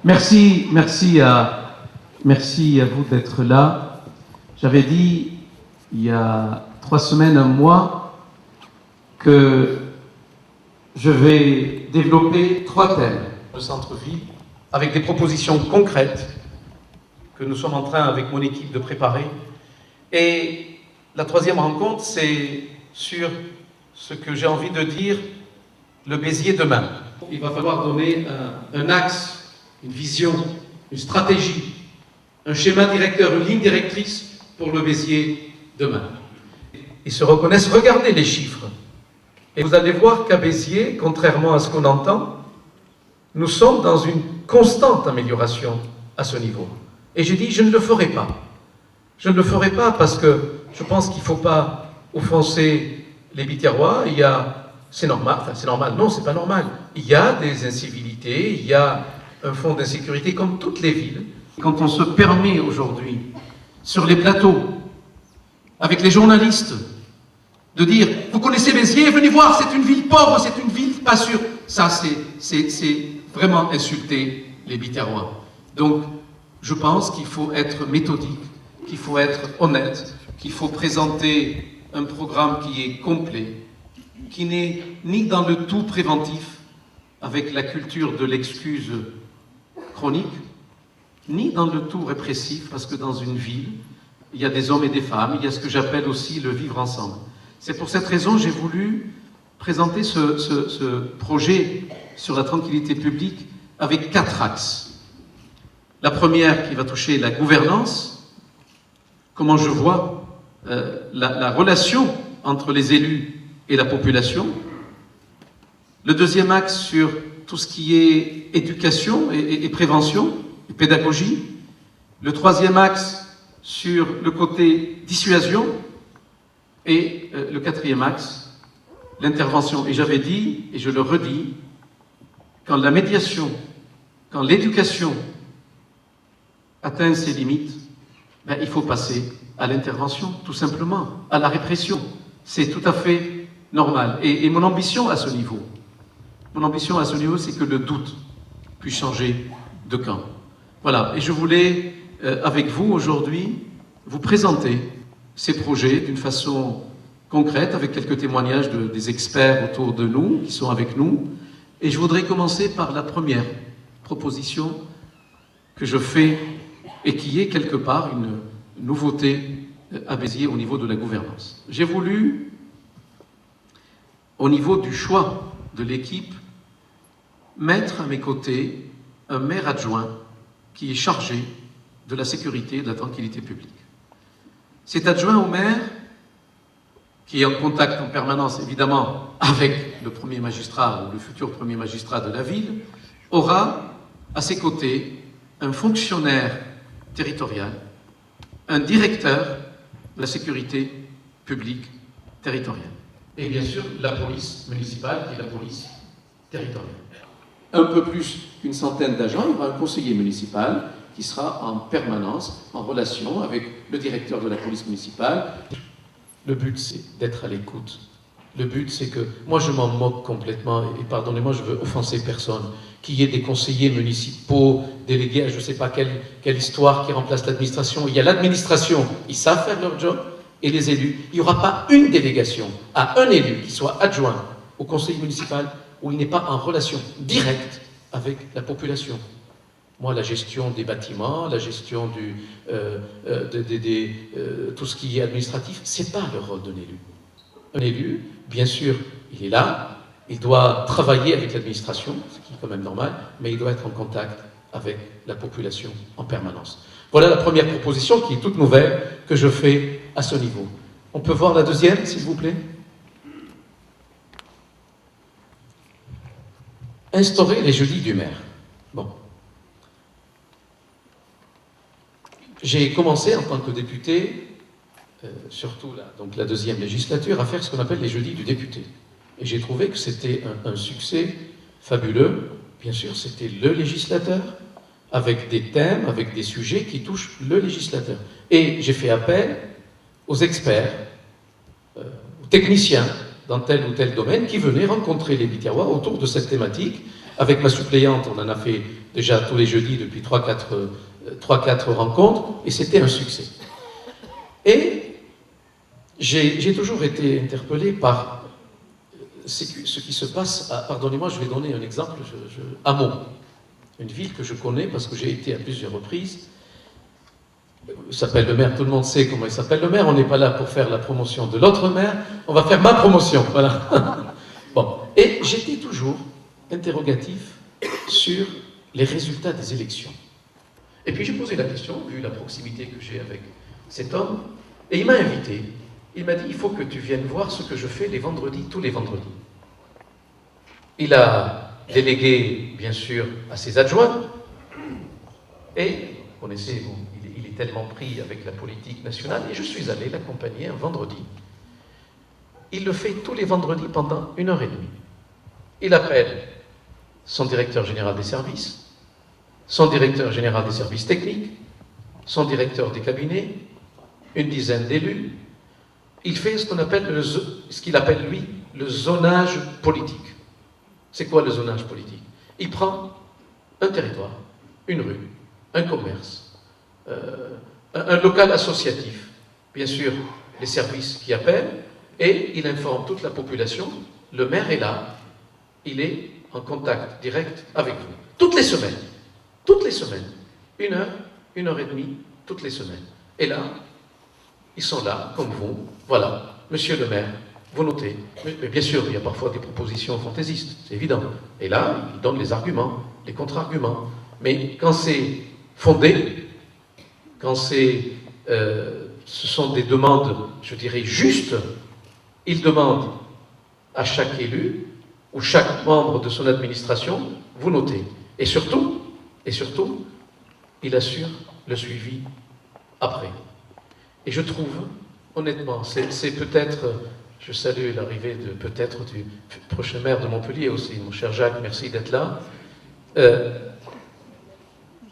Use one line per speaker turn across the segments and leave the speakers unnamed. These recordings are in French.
Merci à vous d'être là. J'avais dit il y a 3 semaines, un mois, que je vais développer 3 thèmes de centre-ville avec des propositions concrètes que nous sommes en train, avec mon équipe, de préparer. Et la 3e rencontre, c'est sur ce que j'ai envie de dire, le Béziers demain. Il va falloir donner un axe, une vision, une stratégie, un schéma directeur, une ligne directrice pour le Béziers demain. Ils se reconnaissent, regardez les chiffres. Et vous allez voir qu'à Béziers, contrairement à ce qu'on entend, nous sommes dans une constante amélioration à ce niveau. Et j'ai dit, je ne le ferai pas. Je ne le ferai pas parce que je pense qu'il ne faut pas offenser les Biterrois. C'est normal, non, c'est pas normal. Il y a des incivilités, il y a un fond d'insécurité comme toutes les villes. Quand on se permet aujourd'hui, sur les plateaux, avec les journalistes, de dire, vous connaissez Béziers, venez voir, c'est une ville pauvre, c'est une ville pas sûre. Ça, c'est vraiment insulter les Biterrois. Donc, je pense qu'il faut être méthodique, qu'il faut être honnête, qu'il faut présenter un programme qui est complet, qui n'est ni dans le tout préventif, avec la culture de l'excuse chronique, ni dans le tout répressif, parce que dans une ville, il y a des hommes et des femmes, il y a ce que j'appelle aussi le vivre ensemble. C'est pour cette raison que j'ai voulu présenter ce projet sur la tranquillité publique avec 4 axes. La première qui va toucher la gouvernance, comment je vois la relation entre les élus et la population. Le 2e axe sur tout ce qui est éducation et prévention, et pédagogie. Le 3e axe sur le côté dissuasion. Et le 4e axe, l'intervention. Et j'avais dit, et je le redis, quand la médiation, quand l'éducation atteint ses limites, il faut passer à l'intervention, tout simplement, à la répression. C'est tout à fait normal. Et mon ambition à ce niveau, c'est que le doute puisse changer de camp. Voilà. Et je voulais, avec vous aujourd'hui, vous présenter ces projets d'une façon concrète, avec quelques témoignages des experts autour de nous, qui sont avec nous. Et je voudrais commencer par la première proposition que je fais et qui est quelque part une nouveauté à Béziers au niveau de la gouvernance. J'ai voulu, au niveau du choix de l'équipe, mettre à mes côtés un maire adjoint qui est chargé de la sécurité et de la tranquillité publique. Cet adjoint au maire, qui est en contact en permanence évidemment avec le premier magistrat ou le futur premier magistrat de la ville, aura à ses côtés un fonctionnaire territorial, un directeur de la sécurité publique territoriale. Et bien sûr, la police municipale qui est la police territoriale. Un peu plus qu'une centaine d'agents, il y aura un conseiller municipal qui sera en permanence en relation avec le directeur de la police municipale. Le but, c'est d'être à l'écoute. Le but, c'est que, moi je m'en moque complètement, et pardonnez-moi, je veux offenser personne, qu'il y ait des conseillers municipaux, délégués à je ne sais pas quelle histoire qui remplace l'administration. Il y a l'administration, ils savent faire leur job, et les élus. Il n'y aura pas une délégation à un élu qui soit adjoint au conseil municipal où il n'est pas en relation directe avec la population. Moi, la gestion des bâtiments, la gestion tout ce qui est administratif, ce n'est pas le rôle d'un élu. Un élu, bien sûr, il est là, il doit travailler avec l'administration, ce qui est quand même normal, mais il doit être en contact avec la population en permanence. Voilà la première proposition qui est toute nouvelle que je fais à ce niveau. On peut voir la deuxième, s'il vous plaît? Instaurer les jeudis du maire. Bon. J'ai commencé en tant que député, surtout donc la 2e législature, à faire ce qu'on appelle les jeudis du député. Et j'ai trouvé que c'était un succès fabuleux. Bien sûr, c'était le législateur, avec des thèmes, avec des sujets qui touchent le législateur. Et j'ai fait appel aux experts, aux techniciens dans tel ou tel domaine qui venaient rencontrer les Biterrois autour de cette thématique Avec ma suppléante, on en a fait déjà tous les jeudis depuis 3-4 rencontres, et c'était un succès. Et j'ai toujours été interpellé par ce qui se passe à... Pardonnez-moi, je vais donner un exemple. À Meaux, une ville que je connais parce que j'ai été à plusieurs reprises. Il s'appelle le maire, tout le monde sait comment il s'appelle le maire. On n'est pas là pour faire la promotion de l'autre maire, on va faire ma promotion. Voilà. Bon. Et j'étais toujours interrogatif sur les résultats des élections. Et puis j'ai posé la question, vu la proximité que j'ai avec cet homme, et il m'a invité. Il m'a dit, il faut que tu viennes voir ce que je fais les vendredis, tous les vendredis. Il a délégué, bien sûr, à ses adjoints, et, vous connaissez, il est tellement pris avec la politique nationale, et je suis allé l'accompagner un vendredi. Il le fait tous les vendredis pendant 1h30. Il appelle son directeur général des services, son directeur général des services techniques, son directeur des cabinets, une dizaine d'élus. Il fait ce qu'il appelle, lui, le zonage politique. C'est quoi le zonage politique? Il prend un territoire, une rue, un commerce, un local associatif, bien sûr, les services qui appellent, et il informe toute la population. Le maire est là, il est en contact direct avec vous. Toutes les semaines, 1h, 1h30, toutes les semaines. Et là, ils sont là, comme vous, voilà, monsieur le maire, vous notez. Mais bien sûr, il y a parfois des propositions fantaisistes, c'est évident. Et là, il donne les arguments, les contre-arguments. Mais quand c'est fondé, quand ce sont des demandes, je dirais, justes, il demande à chaque élu ou chaque membre de son administration, vous notez. Et surtout, il assure le suivi après. Et je trouve, honnêtement, c'est peut-être, je salue l'arrivée de peut-être du prochain maire de Montpellier aussi, mon cher Jacques, merci d'être là.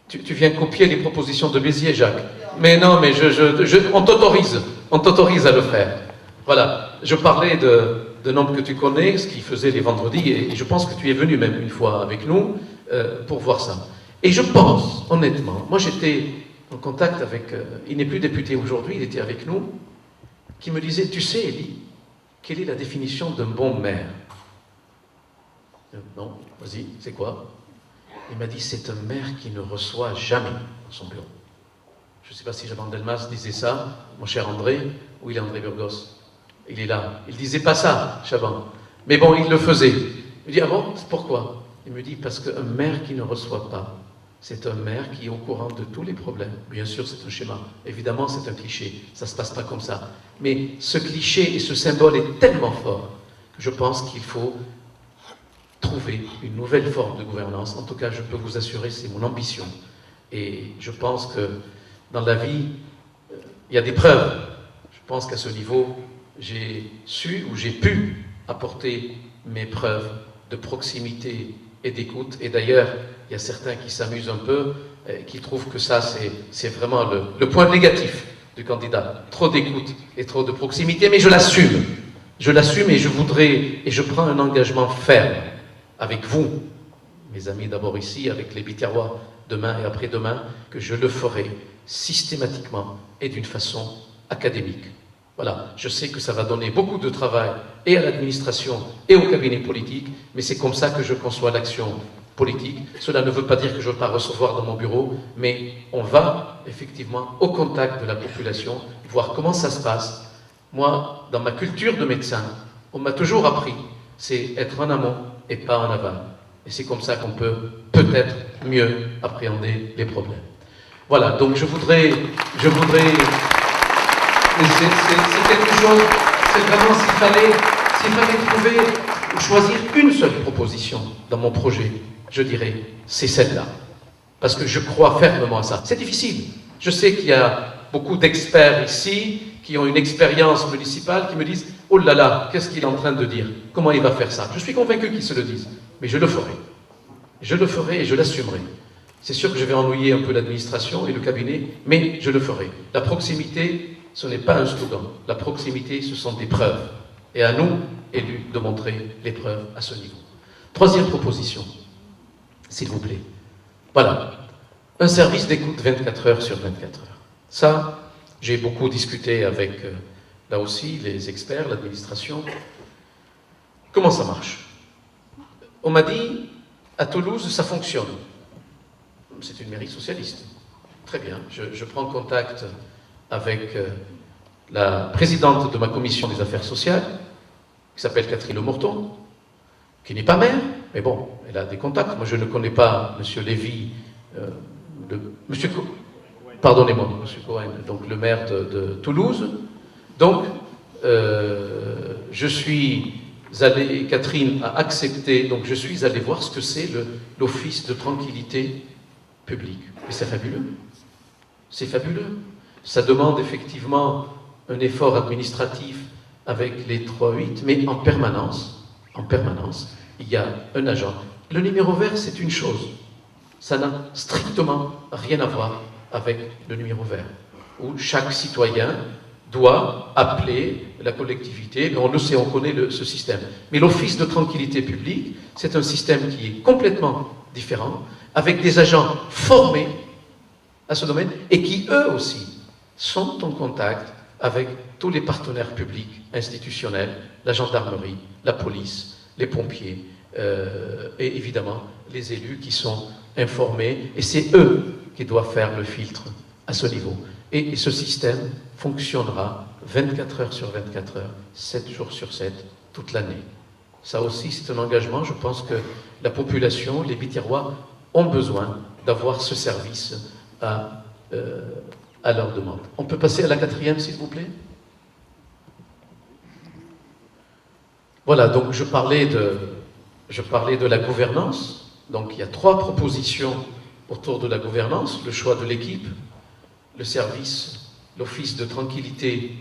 Tu viens copier les propositions de Béziers, Jacques. Mais non, mais on t'autorise à le faire. Voilà, je parlais d'un homme que tu connais, ce qu'il faisait les vendredis, et je pense que tu es venu même une fois avec nous pour voir ça. Et je pense, honnêtement, moi j'étais en contact avec, il n'est plus député aujourd'hui, il était avec nous, qui me disait, tu sais, Elie, quelle est la définition d'un bon maire? Non, vas-y, c'est quoi? Il m'a dit, c'est un maire qui ne reçoit jamais son bureau. Je ne sais pas si Chaban Delmas disait ça, mon cher André, ou il est André Burgos. Il est là. Il ne disait pas ça, Chaban. Mais bon, il le faisait. Il me dit, ah bon, pourquoi? Il me dit, parce qu'un maire qui ne reçoit pas, c'est un maire qui est au courant de tous les problèmes. Bien sûr, c'est un schéma. Évidemment, c'est un cliché. Ça ne se passe pas comme ça. Mais ce cliché et ce symbole est tellement fort que je pense qu'il faut trouver une nouvelle forme de gouvernance. En tout cas, je peux vous assurer, c'est mon ambition. Et je pense que dans la vie, il y a des preuves. Je pense qu'à ce niveau, j'ai su ou j'ai pu apporter mes preuves de proximité et d'écoute. Et d'ailleurs, il y a certains qui s'amusent un peu, qui trouvent que ça, c'est vraiment le point négatif du candidat. Trop d'écoute et trop de proximité, mais je l'assume. Je l'assume et je voudrais, et je prends un engagement ferme avec vous, mes amis d'abord ici, avec les Biterrois demain et après-demain, que je le ferai systématiquement et d'une façon académique. Voilà, je sais que ça va donner beaucoup de travail et à l'administration et au cabinet politique, mais c'est comme ça que je conçois l'action politique. Cela ne veut pas dire que je ne veux pas recevoir dans mon bureau, mais on va effectivement au contact de la population, voir comment ça se passe. Moi, dans ma culture de médecin, on m'a toujours appris, c'est être en amont et pas en aval. Et c'est comme ça qu'on peut peut-être mieux appréhender les problèmes. Voilà, donc je voudrais c'est quelque chose, c'est vraiment s'il fallait trouver ou choisir une seule proposition dans mon projet, je dirais, c'est celle-là. Parce que je crois fermement à ça. C'est difficile. Je sais qu'il y a beaucoup d'experts ici qui ont une expérience municipale qui me disent « Oh là là, qu'est-ce qu'il est en train de dire? Comment il va faire ça ?» Je suis convaincu qu'ils se le disent, mais je le ferai. Je le ferai et je l'assumerai. C'est sûr que je vais ennuyer un peu l'administration et le cabinet, mais je le ferai. La proximité, ce n'est pas un slogan. La proximité, ce sont des preuves. Et à nous, élus, de montrer les preuves à ce niveau. Troisième proposition. s'il vous plaît. Voilà. Un service d'écoute 24 heures sur 24 heures. Ça, j'ai beaucoup discuté avec, là aussi, les experts, l'administration. Comment ça marche? On m'a dit, à Toulouse, ça fonctionne. C'est une mairie socialiste. Très bien. Je prends contact avec la présidente de ma commission des affaires sociales, qui s'appelle Catherine Lemorton, qui n'est pas maire, mais bon, elle a des contacts. Moi, je ne connais pas M. Lévy, pardonnez-moi, M. Cohen, donc le maire de Toulouse. Donc, je suis allé, Catherine a accepté, donc je suis allé voir ce que c'est l'Office de tranquillité publique. Et c'est fabuleux. C'est fabuleux. Ça demande effectivement un effort administratif avec les 3-8, mais en permanence, il y a un agent. Le numéro vert, c'est une chose. Ça n'a strictement rien à voir avec le numéro vert, où chaque citoyen doit appeler la collectivité. On le sait, on connaît ce système. Mais l'Office de tranquillité publique, c'est un système qui est complètement différent, avec des agents formés à ce domaine et qui, eux aussi, sont en contact avec tous les partenaires publics, institutionnels, la gendarmerie, la police, les pompiers, et évidemment les élus qui sont informés, et c'est eux qui doivent faire le filtre à ce niveau. Et ce système fonctionnera 24 heures sur 24 heures, 7 jours sur 7, toute l'année. Ça aussi, c'est un engagement. Je pense que la population, les Biterrois, ont besoin d'avoir ce service à leur demande. On peut passer à la 4e, s'il vous plaît? Voilà, donc je parlais de la gouvernance. Donc il y a 3 propositions autour de la gouvernance: le choix de l'équipe, le service, l'office de tranquillité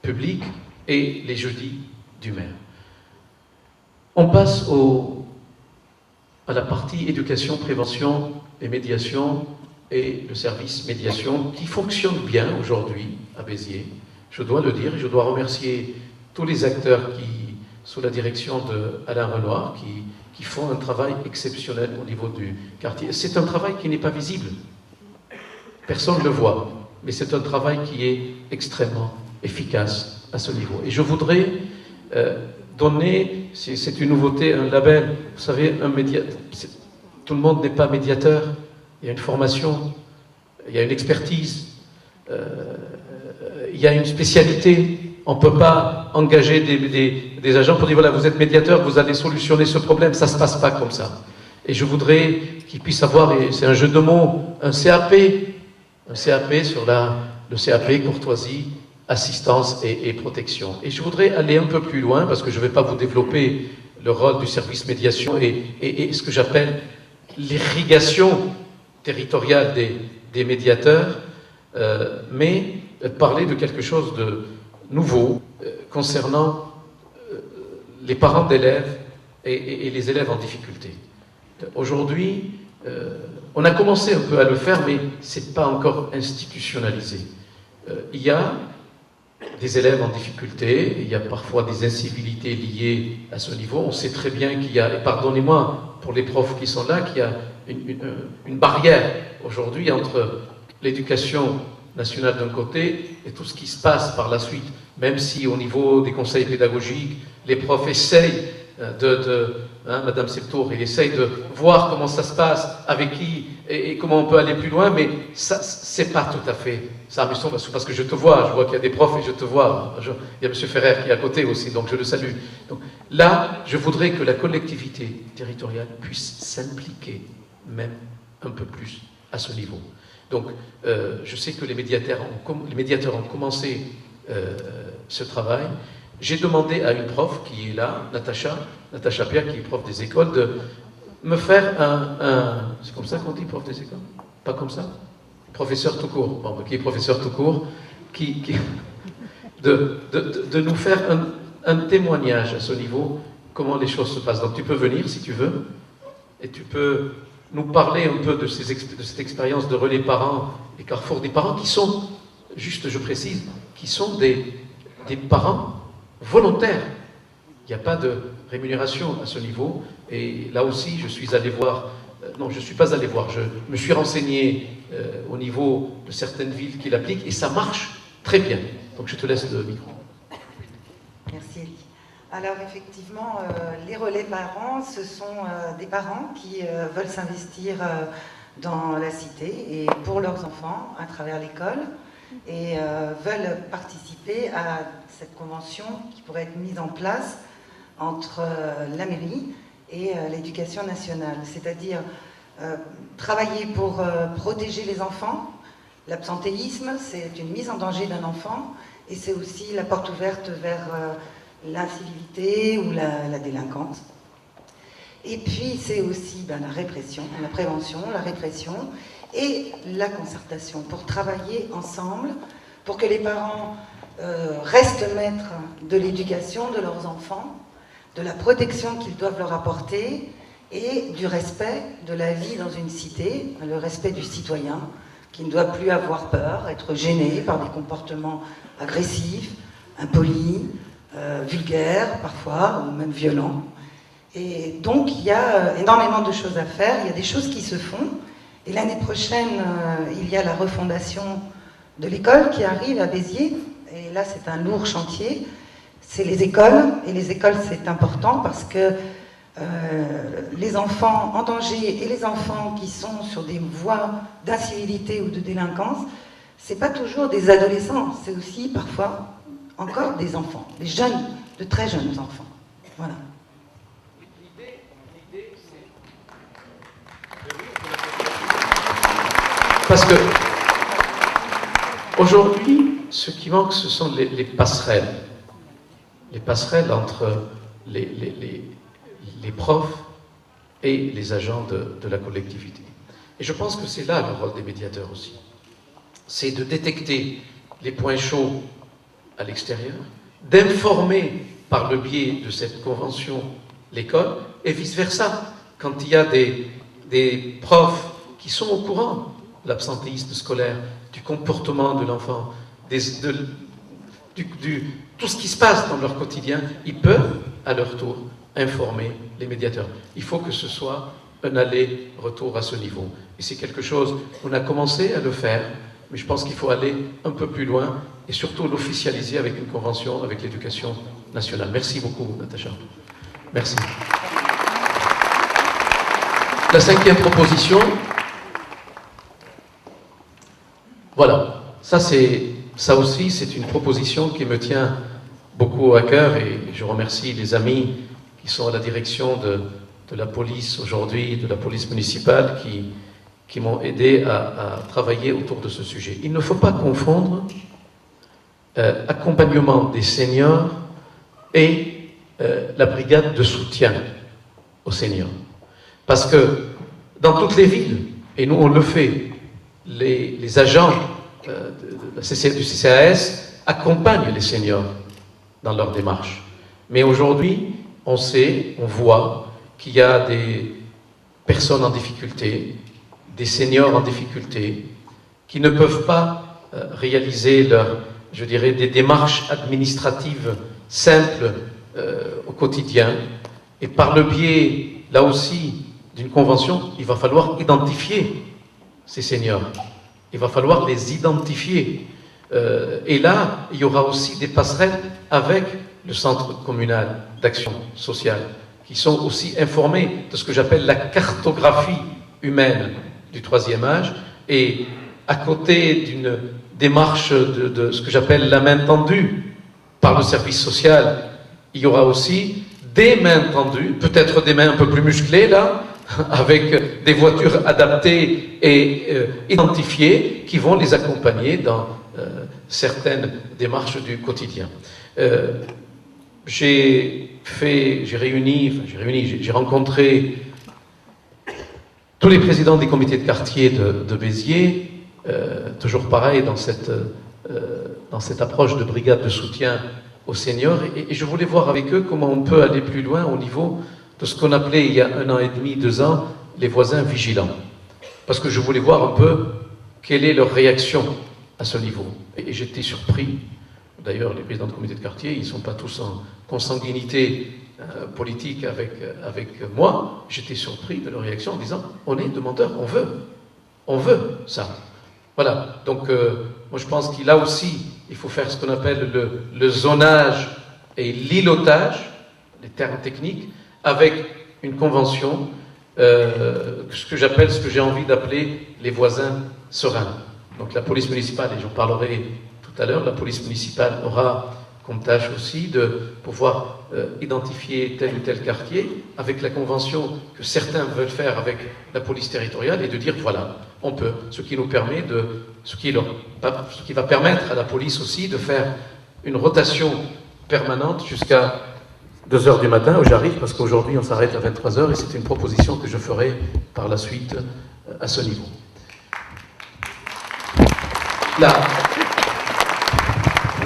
publique et les jeudis du maire. On passe à la partie éducation, prévention et médiation, et le service médiation qui fonctionne bien aujourd'hui à Béziers. Je dois le dire, et je dois remercier tous les acteurs qui, sous la direction d'Alain Renoir, qui font un travail exceptionnel au niveau du quartier. C'est un travail qui n'est pas visible. Personne ne le voit, mais c'est un travail qui est extrêmement efficace à ce niveau. Et je voudrais donner, c'est une nouveauté, un label. Vous savez, tout le monde n'est pas médiateur. Il y a une formation, il y a une expertise, il y a une spécialité. On ne peut pas engager des agents pour dire voilà, vous êtes médiateur, vous allez solutionner ce problème. Ça ne se passe pas comme ça. Et je voudrais qu'ils puissent avoir, et c'est un jeu de mots, un CAP sur le CAP courtoisie, assistance et protection. Et je voudrais aller un peu plus loin, parce que je ne vais pas vous développer le rôle du service médiation et ce que j'appelle l'irrigation territoriale des médiateurs, mais parler de quelque chose de nouveau concernant les parents d'élèves et les élèves en difficulté. Aujourd'hui, on a commencé un peu à le faire, mais ce n'est pas encore institutionnalisé. Il y a des élèves en difficulté, il y a parfois des incivilités liées à ce niveau. On sait très bien qu'il y a, et pardonnez-moi pour les profs qui sont là, qu'il y a une barrière aujourd'hui entre l'éducation nationale d'un côté et tout ce qui se passe par la suite, même si au niveau des conseils pédagogiques, les profs essayent Madame Septour, il essaye de voir comment ça se passe, avec qui et comment on peut aller plus loin, mais ça, c'est pas tout à fait ça. Mais parce que je vois qu'il y a des profs et je te vois. Il y a M. Ferrer qui est à côté aussi, donc je le salue. Donc, là, je voudrais que la collectivité territoriale puisse s'impliquer même un peu plus à ce niveau. Donc, je sais que les médiateurs ont commencé ce travail. J'ai demandé à une prof qui est là, Natacha Pierre, qui est prof des écoles, de me faire c'est comme ça qu'on dit, prof des écoles? Pas comme ça? Professeur tout court. Bon, qui est professeur tout court, de nous faire un témoignage à ce niveau, comment les choses se passent. Donc tu peux venir si tu veux, et tu peux nous parler un peu de cette expérience de relais parents et Carrefour des parents, qui sont, juste je précise, qui sont des parents volontaires. Il Il n'y a pas de rémunération à ce niveau. Et là aussi, je suis allé voir, non, je ne suis pas allé voir, je me suis renseigné au niveau de certaines villes qui l'appliquent et ça marche très bien. Donc je te laisse le micro.
Merci Elie. Alors effectivement, les relais parents, ce sont des parents qui veulent s'investir dans la cité et pour leurs enfants à travers l'école et veulent participer à cette convention qui pourrait être mise en place entre la mairie et l'éducation nationale, c'est-à-dire travailler pour protéger les enfants. L'absentéisme, c'est une mise en danger d'un enfant et c'est aussi la porte ouverte vers l'incivilité ou la délinquance. Et puis c'est aussi la répression, la prévention, la répression et la concertation pour travailler ensemble, pour que les parents restent maîtres de l'éducation de leurs enfants, de la protection qu'ils doivent leur apporter et du respect de la vie dans une cité, le respect du citoyen qui ne doit plus avoir peur, être gêné par des comportements agressifs, impolis, vulgaires parfois, ou même violents. Et donc il y a énormément de choses à faire, il y a des choses qui se font. Et l'année prochaine, il y a la refondation de l'école qui arrive à Béziers. Et là, c'est un lourd chantier. C'est les écoles. Et les écoles, c'est important parce que les enfants en danger et les enfants qui sont sur des voies d'incivilité ou de délinquance, c'est pas toujours des adolescents, c'est aussi parfois encore des enfants, des jeunes, de très jeunes enfants. Voilà.
L'idée, c'est... Parce que aujourd'hui, ce qui manque, ce sont les passerelles. Les passerelles entre les profs et les agents de la collectivité. Et je pense que c'est là le rôle des médiateurs aussi. C'est de détecter les points chauds à l'extérieur, d'informer par le biais de cette convention l'école, et vice-versa. Quand il y a des profs qui sont au courant de l'absentéisme scolaire, du comportement de l'enfant, tout ce qui se passe dans leur quotidien, ils peuvent, à leur tour, informer les médiateurs. Il faut que ce soit un aller-retour à ce niveau. Et c'est quelque chose, on a commencé à le faire, mais je pense qu'il faut aller un peu plus loin et surtout l'officialiser avec une convention avec l'éducation nationale. Merci beaucoup, Natacha. Merci. La 5e proposition, voilà, ça aussi, c'est une proposition qui me tient beaucoup à cœur et je remercie les amis qui sont à la direction de la police aujourd'hui, de la police municipale, qui m'ont aidé à travailler autour de ce sujet. Il ne faut pas confondre accompagnement des seniors et la brigade de soutien aux seniors. Parce que dans toutes les villes, et nous on le fait, les agents du CCAS accompagnent les seniors dans leur démarche. Mais aujourd'hui, on sait, on voit qu'il y a des personnes en difficulté, des seniors en difficulté, qui ne peuvent pas réaliser je dirais, des démarches administratives simples au quotidien. Et par le biais, là aussi, d'une convention, il va falloir identifier ces seniors. Il va falloir les identifier. Et là, il y aura aussi des passerelles avec le centre communal d'action sociale, qui sont aussi informés de ce que j'appelle la cartographie humaine du 3e âge, et à côté d'une démarche de ce que j'appelle la main tendue par le service social, il y aura aussi des mains tendues, peut-être des mains un peu plus musclées là, avec des voitures adaptées et identifiées qui vont les accompagner dans certaines démarches du quotidien. J'ai rencontré tous les présidents des comités de quartier de Béziers, toujours pareil dans cette approche de brigade de soutien aux seniors, et je voulais voir avec eux comment on peut aller plus loin au niveau de ce qu'on appelait il y a 1 an et demi, 2 ans, les voisins vigilants. Parce que je voulais voir un peu quelle est leur réaction à ce niveau. Et j'étais surpris, D'ailleurs, les présidents de comité de quartier, ils ne sont pas tous en consanguinité politique avec moi. J'étais surpris de leur réaction en disant « On est demandeur, on veut ça ». Voilà, donc moi je pense qu'il là aussi, il faut faire ce qu'on appelle le zonage et l'ilotage, les termes techniques, avec une convention, ce que j'appelle, ce que j'ai envie d'appeler les voisins sereins. Donc la police municipale, et j'en parlerai tout à l'heure, la police municipale aura comme tâche aussi de pouvoir identifier tel ou tel quartier avec la convention que certains veulent faire avec la police territoriale et de dire voilà, on peut, ce qui nous permet ce qui va permettre à la police aussi de faire une rotation permanente jusqu'à 2 heures du matin où j'arrive, parce qu'aujourd'hui on s'arrête à 23 heures et c'est une proposition que je ferai par la suite à ce niveau.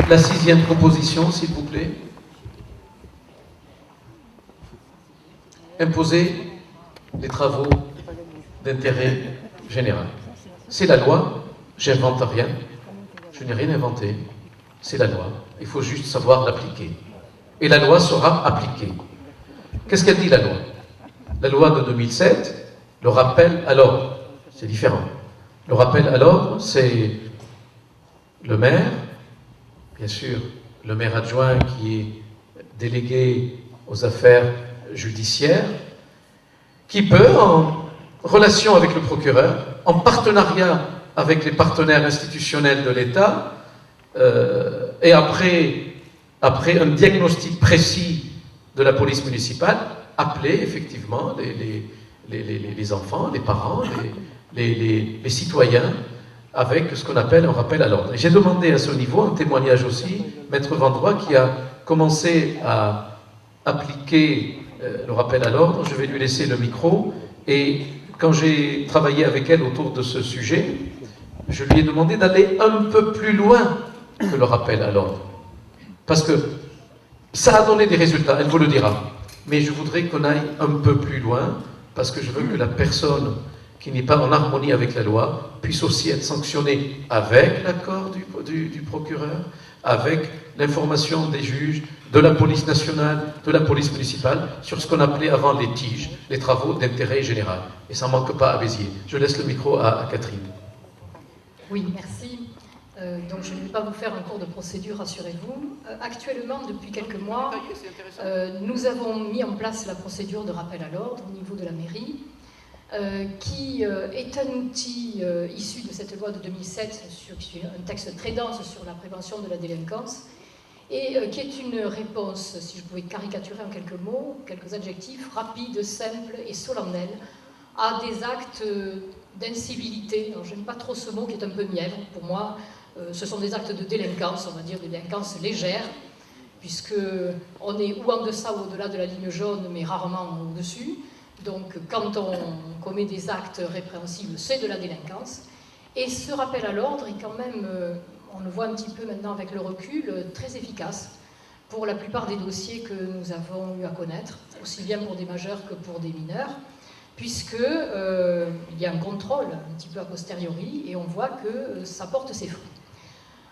La 6e proposition, s'il vous plaît. Imposer les travaux d'intérêt général. C'est la loi, j'invente rien, je n'ai rien inventé, c'est la loi, il faut juste savoir l'appliquer. Et la loi sera appliquée. Qu'est-ce qu'elle dit la loi? La loi de 2007, le rappel à l'ordre, c'est différent. Le rappel à l'ordre, c'est le maire, bien sûr, le maire adjoint qui est délégué aux affaires judiciaires, qui peut, en relation avec le procureur, en partenariat avec les partenaires institutionnels de l'État, et après un diagnostic précis de la police municipale, appeler effectivement les enfants, les parents, les citoyens, avec ce qu'on appelle un rappel à l'ordre. Et j'ai demandé à ce niveau un témoignage aussi, Maître Vendroy, qui a commencé à appliquer le rappel à l'ordre. Je vais lui laisser le micro. Et quand j'ai travaillé avec elle autour de ce sujet, je lui ai demandé d'aller un peu plus loin que le rappel à l'ordre. Parce que ça a donné des résultats, elle vous le dira. Mais je voudrais qu'on aille un peu plus loin, parce que je veux que la personne qui n'est pas en harmonie avec la loi puisse aussi être sanctionnée avec l'accord du procureur, avec l'information des juges, de la police nationale, de la police municipale, sur ce qu'on appelait avant les TIG, les travaux d'intérêt général. Et ça ne manque pas à Béziers. Je laisse le micro à Catherine.
Oui, merci. Donc je ne vais pas vous faire un cours de procédure, rassurez-vous. Actuellement, depuis quelques mois, nous avons mis en place la procédure de rappel à l'ordre au niveau de la mairie, qui est un outil issu de cette loi de 2007, qui est un texte très dense sur la prévention de la délinquance, et qui est une réponse, si je pouvais caricaturer en quelques mots, quelques adjectifs, rapide, simple et solennel, à des actes d'incivilité. Alors, j'aime pas trop ce mot qui est un peu mièvre. Pour moi, ce sont des actes de délinquance, on va dire des délinquances légères, puisqu'on est ou en deçà ou au-delà de la ligne jaune, mais rarement au-dessus. Donc, quand on commet des actes répréhensibles, c'est de la délinquance. Et ce rappel à l'ordre est quand même, on le voit un petit peu maintenant avec le recul, très efficace pour la plupart des dossiers que nous avons eu à connaître, aussi bien pour des majeurs que pour des mineurs, puisqu'il y a un contrôle un petit peu a posteriori et on voit que ça porte ses fruits.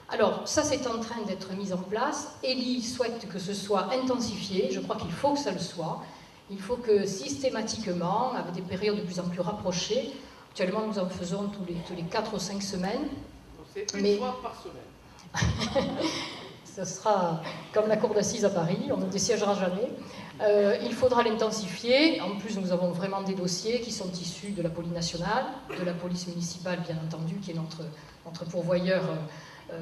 Alors, ça c'est en train d'être mis en place. Elie souhaite que ce soit intensifié, je crois qu'il faut que ça le soit. Il faut que systématiquement, avec des périodes de plus en plus rapprochées, actuellement nous en faisons tous les 4 ou 5 semaines.
C'est une fois par semaine.
Ce sera comme la cour d'assises à Paris, on ne désiégera jamais. Il faudra l'intensifier. En plus, nous avons vraiment des dossiers qui sont issus de la police nationale, de la police municipale, bien entendu, qui est notre pourvoyeur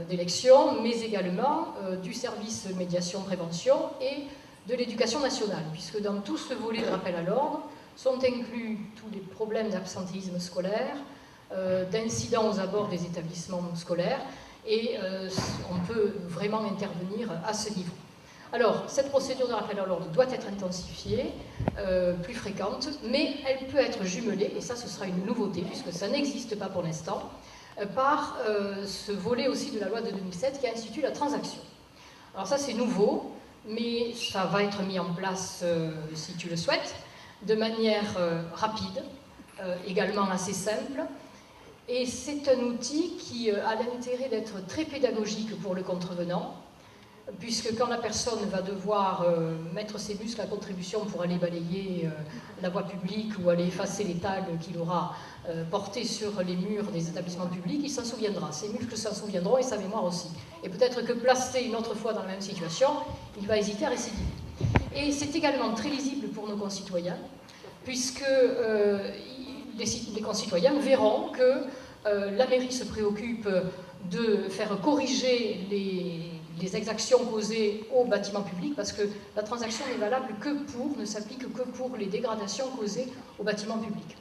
d'élection, mais également du service médiation-prévention et de l'éducation nationale, puisque dans tout ce volet de rappel à l'ordre sont inclus tous les problèmes d'absentéisme scolaire, d'incidents aux abords des établissements scolaires, et on peut vraiment intervenir à ce niveau. Alors, cette procédure de rappel à l'ordre doit être intensifiée, plus fréquente, mais elle peut être jumelée, et ça ce sera une nouveauté, puisque ça n'existe pas pour l'instant, par ce volet aussi de la loi de 2007 qui institue la transaction. Alors ça c'est nouveau, mais ça va être mis en place, si tu le souhaites, de manière rapide, également assez simple. Et c'est un outil qui a l'intérêt d'être très pédagogique pour le contrevenant, puisque quand la personne va devoir mettre ses muscles à contribution pour aller balayer la voie publique ou aller effacer les tags qu'il aura portés sur les murs des établissements publics, il s'en souviendra. Ses muscles s'en souviendront et sa mémoire aussi. Et peut-être que placé une autre fois dans la même situation, il va hésiter à récidiver. Et c'est également très lisible pour nos concitoyens, puisque les concitoyens verront que la mairie se préoccupe de faire corriger les exactions causées au bâtiment public, parce que la transaction n'est valable ne s'applique que pour les dégradations causées au bâtiment public.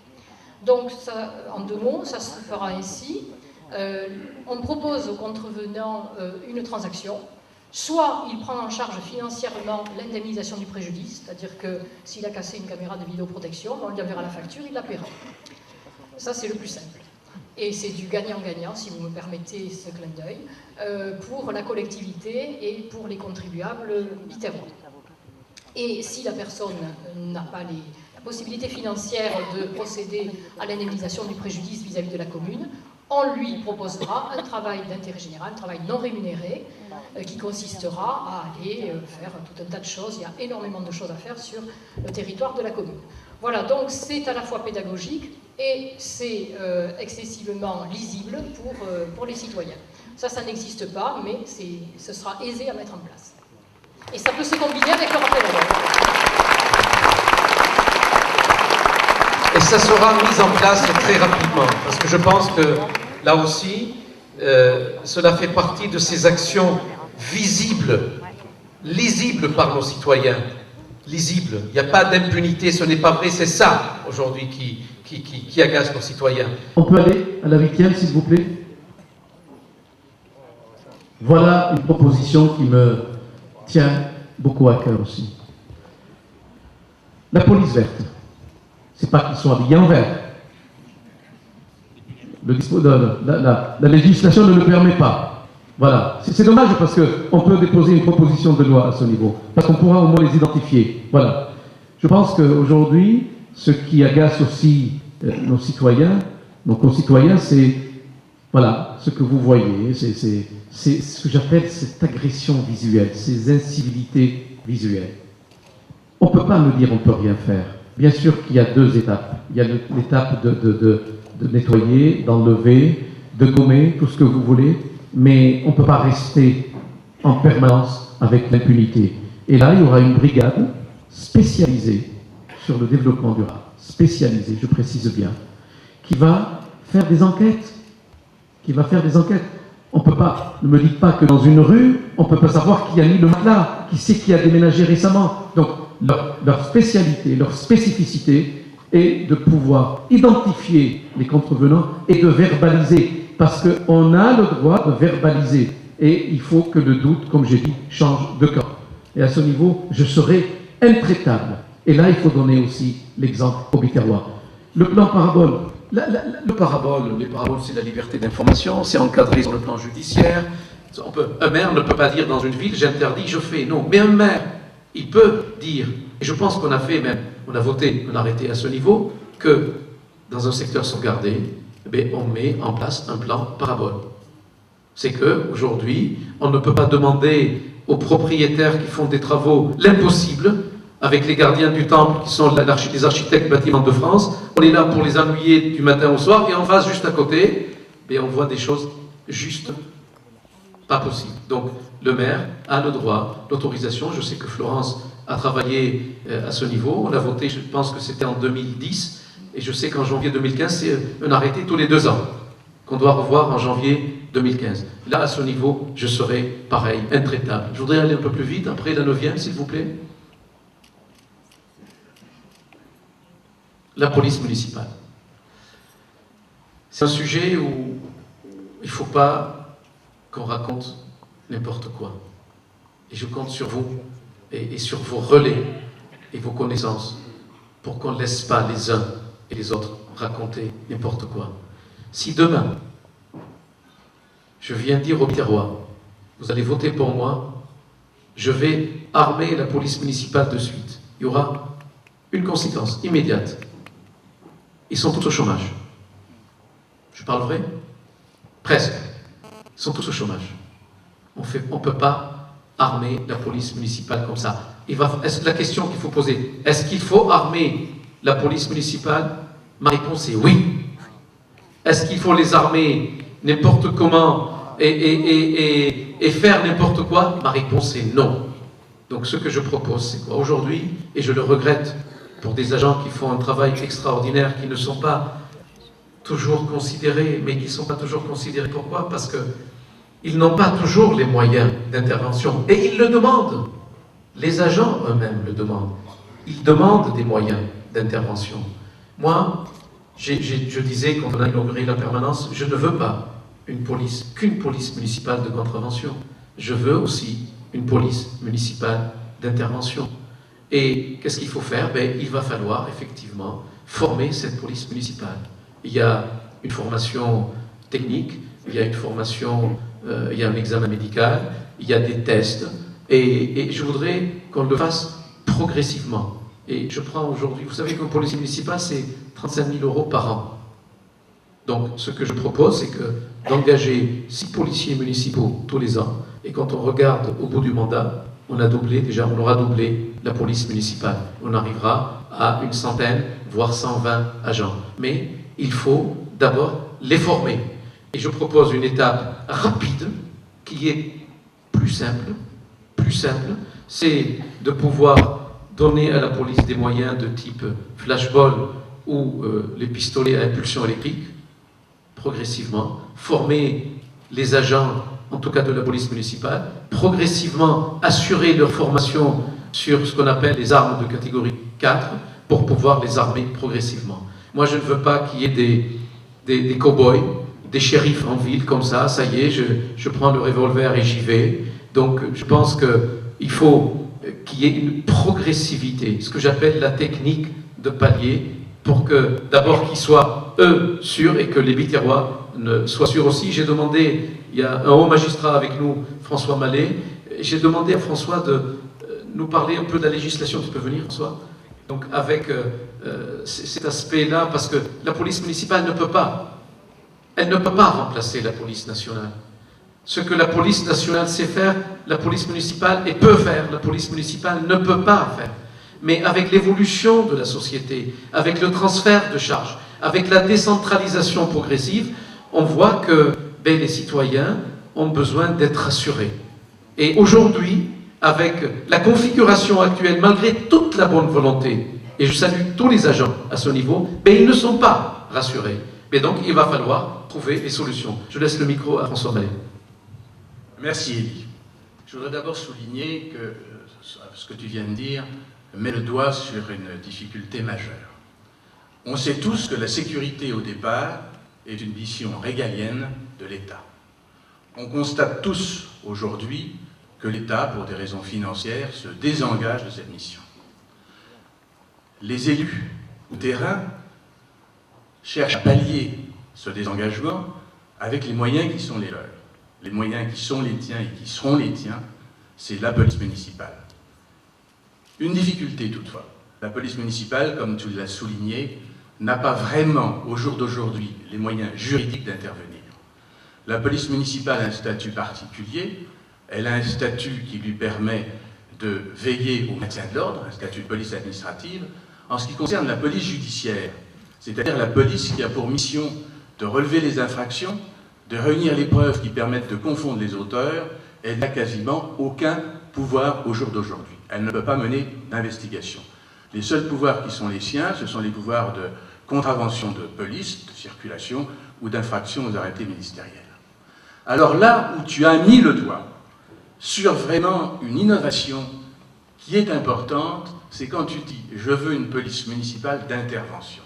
Donc, ça, en 2 mots, ça se fera ainsi. On propose au contrevenant une transaction. Soit il prend en charge financièrement l'indemnisation du préjudice, c'est-à-dire que s'il a cassé une caméra de vidéoprotection, on lui enverra la facture, il la paiera. Ça, c'est le plus simple. Et c'est du gagnant-gagnant, si vous me permettez ce clin d'œil, pour la collectivité et pour les contribuables littéralement. Et si la personne n'a pas la possibilité financière de procéder à l'indemnisation du préjudice vis-à-vis de la commune, on lui proposera un travail d'intérêt général, un travail non rémunéré, qui consistera à aller faire tout un tas de choses. Il y a énormément de choses à faire sur le territoire de la commune. Voilà, donc c'est à la fois pédagogique et c'est excessivement lisible pour les citoyens. Ça n'existe pas, mais ce sera aisé à mettre en place. Et ça peut se combiner avec le rappel à l'ordre.
Et ça sera mis en place très rapidement, parce que je pense que là aussi, cela fait partie de ces actions visibles, lisibles par nos citoyens. Lisibles. Il n'y a pas d'impunité, ce n'est pas vrai, c'est ça aujourd'hui qui agace nos citoyens.
On peut aller à la 8e, s'il vous plaît. Voilà une proposition qui me tient beaucoup à cœur aussi. La police verte. C'est pas qu'ils sont habillés en vert. La législation ne le permet pas. Voilà. C'est dommage parce qu'on peut déposer une proposition de loi à ce niveau. Parce qu'on pourra au moins les identifier. Voilà. Je pense qu'aujourd'hui, ce qui agace aussi nos citoyens, nos concitoyens, c'est voilà, ce que vous voyez. C'est ce que j'appelle cette agression visuelle, ces incivilités visuelles. On ne peut pas me dire on ne peut rien faire. Bien sûr qu'il y a 2 étapes. Il y a l'étape de nettoyer, d'enlever, de gommer, tout ce que vous voulez, mais on ne peut pas rester en permanence avec l'impunité. Et là, il y aura une brigade spécialisée sur le développement durable, spécialisée, je précise bien, qui va faire des enquêtes. On ne peut pas, ne me dites pas que dans une rue, on ne peut pas savoir qui a mis le matelas, qui c'est qui a déménagé récemment. Donc, leur spécialité, leur spécificité est de pouvoir identifier les contrevenants et de verbaliser. Parce qu'on a le droit de verbaliser. Et il faut que le doute, comme j'ai dit, change de camp. Et à ce niveau, je serai intraitable. Et là, il faut donner aussi l'exemple au Biterrois. Le plan parabole.
Les paraboles, c'est la liberté d'information, c'est encadré sur le plan judiciaire. Un maire ne peut pas dire dans une ville, j'interdis, je fais. Non, mais un maire, il peut dire, et je pense qu'on a fait même, on a voté un arrêté à ce niveau, que dans un secteur sauvegardé, on met en place un plan parabole. C'est qu'aujourd'hui, on ne peut pas demander aux propriétaires qui font des travaux l'impossible, avec les gardiens du temple qui sont les architectes bâtiments de France. On est là pour les ennuyer du matin au soir, et en face, juste à côté, on voit des choses juste pas possibles. Donc, le maire a le droit, l'autorisation. Je sais que Florence a travaillé à ce niveau. On a voté, je pense que c'était en 2010, et je sais qu'en janvier 2015, c'est un arrêté tous les 2 ans, qu'on doit revoir en janvier 2015. Là, à ce niveau, je serai pareil, intraitable. Je voudrais aller un peu plus vite, après la 9e, s'il vous plaît. La police municipale. C'est un sujet où il ne faut pas qu'on raconte n'importe quoi. Et je compte sur vous et sur vos relais et vos connaissances pour qu'on ne laisse pas les uns et les autres raconter n'importe quoi. Si demain, je viens dire au Biterrois, vous allez voter pour moi, je vais armer la police municipale de suite. Il y aura une conséquence immédiate. Ils sont tous au chômage. Je parle vrai? Presque. Ils sont tous au chômage. On ne peut pas armer la police municipale comme ça. Est-ce la question qu'il faut poser, est-ce qu'il faut armer la police municipale? Ma réponse est oui. Est-ce qu'il faut les armer n'importe comment et faire n'importe quoi? Ma réponse est non. Donc ce que je propose, c'est quoi? Aujourd'hui, et je le regrette pour des agents qui font un travail extraordinaire, qui ne sont pas toujours considérés, mais qui ne sont pas toujours considérés. Pourquoi? Parce qu'ils n'ont pas toujours les moyens d'intervention. Et ils le demandent. Les agents eux-mêmes le demandent. Ils demandent des moyens d'intervention. Moi, je disais quand on a inauguré la permanence, je ne veux pas qu'une police municipale de contravention. Je veux aussi une police municipale d'intervention. Et qu'est-ce qu'il faut faire? Il va falloir effectivement former cette police municipale. Il y a une formation technique, il y a une formation, il y a un examen médical, il y a des tests, et je voudrais qu'on le fasse progressivement. Et je prends aujourd'hui, vous savez qu'un policier municipal, c'est 35 000 € par an. Donc, ce que je propose, c'est d'engager 6 policiers municipaux tous les ans, et quand on regarde au bout du mandat, on aura doublé la police municipale. On arrivera à une centaine, voire 120 agents. Mais il faut d'abord les former. Et je propose une étape rapide, qui est plus simple, c'est de pouvoir donner à la police des moyens de type flashball ou les pistolets à impulsion électrique, progressivement, former les agents, en tout cas de la police municipale, progressivement assurer leur formation sur ce qu'on appelle les armes de catégorie 4 pour pouvoir les armer progressivement. Moi, je ne veux pas qu'il y ait des cow-boys, des shérifs en ville comme ça y est, je prends le revolver et j'y vais. Donc, je pense qu'il faut qu'il y ait une progressivité, ce que j'appelle la technique de palier, pour que, d'abord, qu'ils soient, eux, sûrs et que les Biterrois soient sûrs aussi. J'ai demandé, il y a un haut magistrat avec nous, François Mallet, j'ai demandé à François de nous parler un peu de la législation. Tu peux venir, François? Donc, avec cet aspect-là, parce que la police municipale ne peut pas remplacer la police nationale. Ce que la police nationale sait faire, la police municipale peut faire, la police municipale ne peut pas faire. Mais avec l'évolution de la société, avec le transfert de charges, avec la décentralisation progressive, on voit que les citoyens ont besoin d'être assurés. Et aujourd'hui, avec la configuration actuelle, malgré toute la bonne volonté, et je salue tous les agents à ce niveau, ils ne sont pas rassurés. Mais donc, il va falloir trouver des solutions. Je laisse le micro à François Mallet.
Merci, Élie. Je voudrais d'abord souligner que ce que tu viens de dire met le doigt sur une difficulté majeure. On sait tous que la sécurité, au départ, est une mission régalienne de l'État. On constate tous, aujourd'hui, que l'État, pour des raisons financières, se désengage de cette mission. Les élus au terrain cherchent à pallier ce désengagement avec les moyens qui sont les leurs. Les moyens qui sont les tiens et qui seront les tiens, c'est la police municipale. Une difficulté toutefois. La police municipale, comme tu l'as souligné, n'a pas vraiment, au jour d'aujourd'hui, les moyens juridiques d'intervenir. La police municipale a un statut particulier, elle a un statut qui lui permet de veiller au maintien de l'ordre, un statut de police administrative. En ce qui concerne la police judiciaire, c'est-à-dire la police qui a pour mission de relever les infractions, de réunir les preuves qui permettent de confondre les auteurs, elle n'a quasiment aucun pouvoir au jour d'aujourd'hui. Elle ne peut pas mener d'investigation. Les seuls pouvoirs qui sont les siens, ce sont les pouvoirs de contravention de police, de circulation ou d'infraction aux arrêtés ministériels. Alors là où tu as mis le doigt sur vraiment une innovation qui est importante, c'est quand tu dis « je veux une police municipale d'intervention ».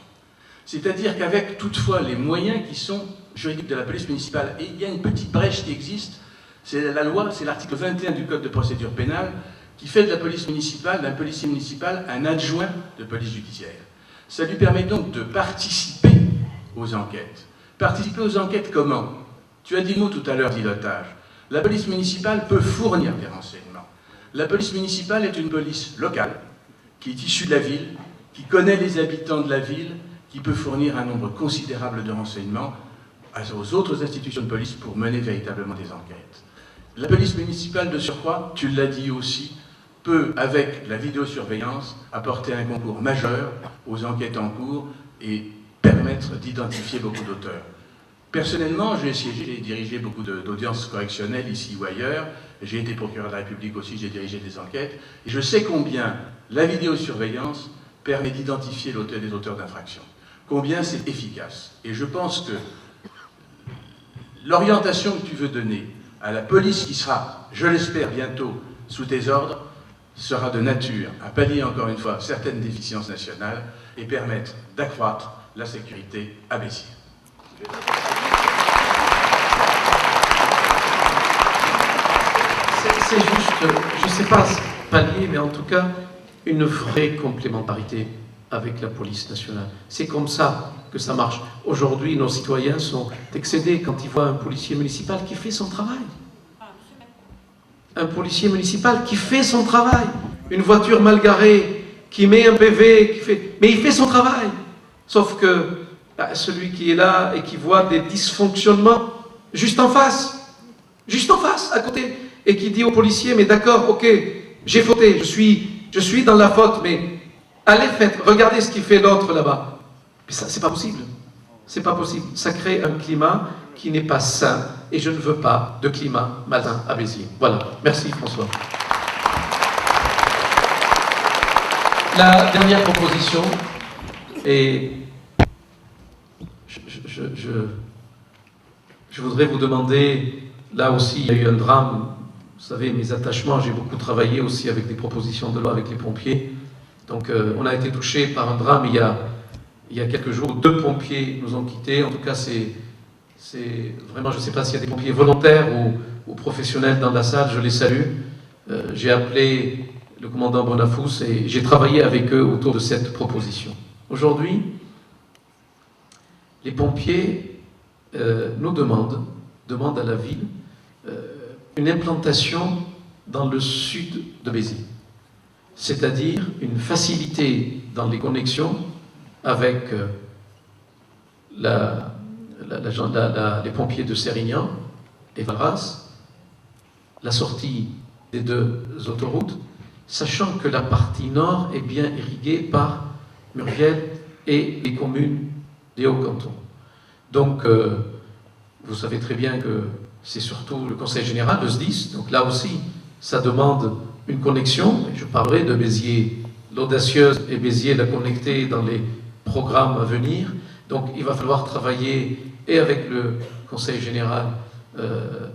C'est-à-dire qu'avec toutefois les moyens qui sont juridiques de la police municipale, et il y a une petite brèche qui existe, c'est la loi, c'est l'article 21 du Code de procédure pénale, qui fait de la police municipale, d'un policier municipal, un adjoint de police judiciaire. Ça lui permet donc de participer aux enquêtes. Participer aux enquêtes comment? Tu as dit le mot tout à l'heure d'îlotage. La police municipale peut fournir des renseignements. La police municipale est une police locale, qui est issue de la ville, qui connaît les habitants de la ville, qui peut fournir un nombre considérable de renseignements aux autres institutions de police pour mener véritablement des enquêtes. La police municipale de surcroît, tu l'as dit aussi, peut, avec la vidéosurveillance, apporter un concours majeur aux enquêtes en cours et permettre d'identifier beaucoup d'auteurs. Personnellement, j'ai siégé et dirigé beaucoup d'audiences correctionnelles ici ou ailleurs. J'ai été procureur de la République aussi, j'ai dirigé des enquêtes. Et je sais combien la vidéosurveillance permet d'identifier des auteurs d'infractions. Combien c'est efficace. Et je pense que l'orientation que tu veux donner à la police qui sera, je l'espère, bientôt sous tes ordres, sera de nature à pallier encore une fois certaines déficiences nationales et permettre d'accroître la sécurité à Béziers.
C'est juste, je ne sais pas pallier, mais en tout cas, une vraie complémentarité avec la police nationale. C'est comme ça que ça marche. Aujourd'hui, nos citoyens sont excédés quand ils voient un policier municipal qui fait son travail. Un policier municipal qui fait son travail. Une voiture mal garée, qui met un PV, mais il fait son travail. Sauf que celui qui est là et qui voit des dysfonctionnements juste en face, à côté, et qui dit au policier, mais d'accord, ok, j'ai fauté, je suis dans la faute, mais allez, regardez ce qu'il fait l'autre là-bas. Mais ça, c'est pas possible. C'est pas possible. Ça crée un climat qui n'est pas sain, et je ne veux pas de climat malsain à Béziers. Voilà. Merci François. La dernière proposition, et je voudrais vous demander, là aussi il y a eu un drame, vous savez, mes attachements, j'ai beaucoup travaillé aussi avec des propositions de loi avec les pompiers. Donc on a été touché par un drame il y a quelques jours. 2 pompiers nous ont quittés. En tout cas, c'est vraiment, je ne sais pas s'il y a des pompiers volontaires ou professionnels dans la salle, je les salue. J'ai appelé le commandant Bonafous et j'ai travaillé avec eux autour de cette proposition. Aujourd'hui, les pompiers nous demandent à la ville une implantation dans le sud de Béziers, c'est-à-dire une facilité dans les connexions avec les pompiers de Sérignan et Valras, la sortie des 2 autoroutes, sachant que la partie nord est bien irriguée par Murviel et les communes des Hauts-Cantons. Donc, vous savez très bien que c'est surtout le Conseil général, le SDIS, donc là aussi, ça demande une connexion, et je parlerai de Béziers l'audacieuse et Béziers la connectée dans les programmes à venir. Donc il va falloir travailler et avec le Conseil général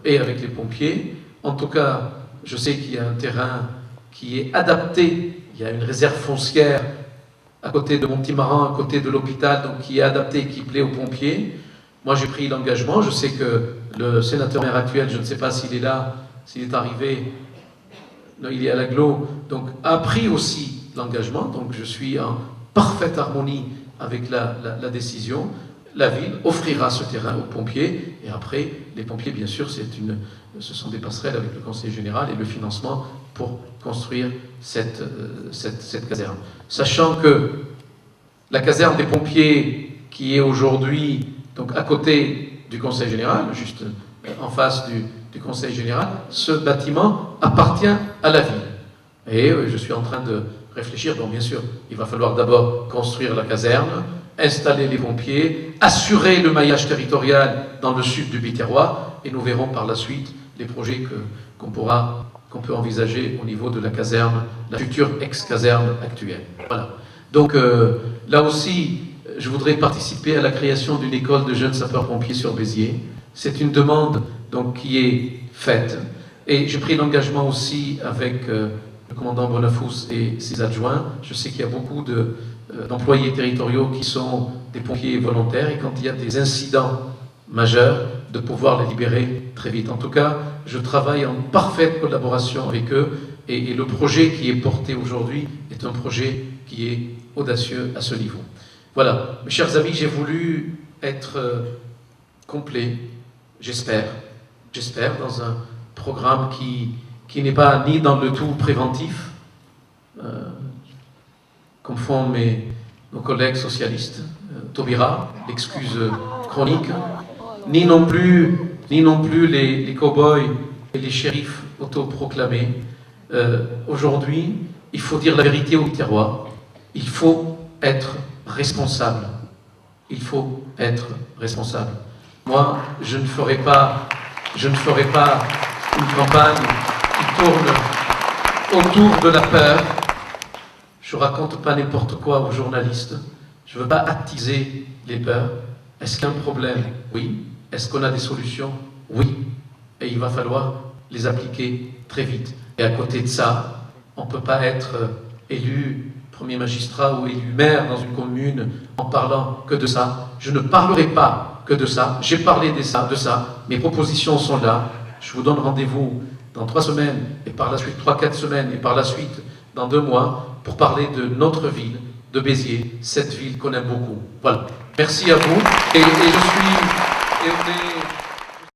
et avec les pompiers. En tout cas, je sais qu'il y a un terrain qui est adapté, il y a une réserve foncière à côté de Montimaran, à côté de l'hôpital, donc qui est adapté, qui plaît aux pompiers. Moi j'ai pris l'engagement, je sais que le sénateur maire actuel, je ne sais pas s'il est là, s'il est arrivé, non, il est à l'agglo, donc a pris aussi l'engagement, donc je suis en parfaite harmonie avec la décision. La ville offrira ce terrain aux pompiers, et après, les pompiers, bien sûr, ce sont des passerelles avec le Conseil général et le financement pour construire cette caserne. Sachant que la caserne des pompiers, qui est aujourd'hui donc à côté du Conseil général, juste en face du Conseil général, ce bâtiment appartient à la ville. Et je suis en train de réfléchir, donc bien sûr, il va falloir d'abord construire la caserne, installer les pompiers, assurer le maillage territorial dans le sud du Biterrois, et nous verrons par la suite les projets qu'on peut envisager au niveau de la caserne, la future ex-caserne actuelle. Voilà. Donc là aussi, je voudrais participer à la création d'une école de jeunes sapeurs-pompiers sur Béziers. C'est une demande donc, qui est faite. Et j'ai pris l'engagement aussi avec le commandant Bonafous et ses adjoints. Je sais qu'il y a beaucoup d'employés territoriaux qui sont des pompiers volontaires, et quand il y a des incidents majeurs, de pouvoir les libérer très vite. En tout cas, je travaille en parfaite collaboration avec eux, et le projet qui est porté aujourd'hui est un projet qui est audacieux à ce niveau. Voilà, mes chers amis, j'ai voulu être complet, j'espère, dans un programme qui n'est pas ni dans le tout préventif, comme font nos collègues socialistes, Taubira, l'excuse chronique, ni non plus les cow-boys
et les shérifs autoproclamés. Aujourd'hui, il faut dire la vérité au terroir. Il faut être responsable. Il faut être responsable. Moi, je ne ferai pas une campagne qui tourne autour de la peur. Je ne raconte pas n'importe quoi aux journalistes. Je ne veux pas attiser les peurs. Est-ce qu'il y a un problème? Oui. Est-ce qu'on a des solutions? Oui. Et il va falloir les appliquer très vite. Et à côté de ça, on ne peut pas être élu premier magistrat ou élu maire dans une commune en parlant que de ça. Je ne parlerai pas que de ça. J'ai parlé de ça. Mes propositions sont là. Je vous donne rendez-vous dans 3 semaines, et par la suite 3-4 semaines, et par la suite dans 2 mois, pour parler de notre ville, de Béziers, cette ville qu'on aime beaucoup. Voilà. Merci à vous. Et je suis...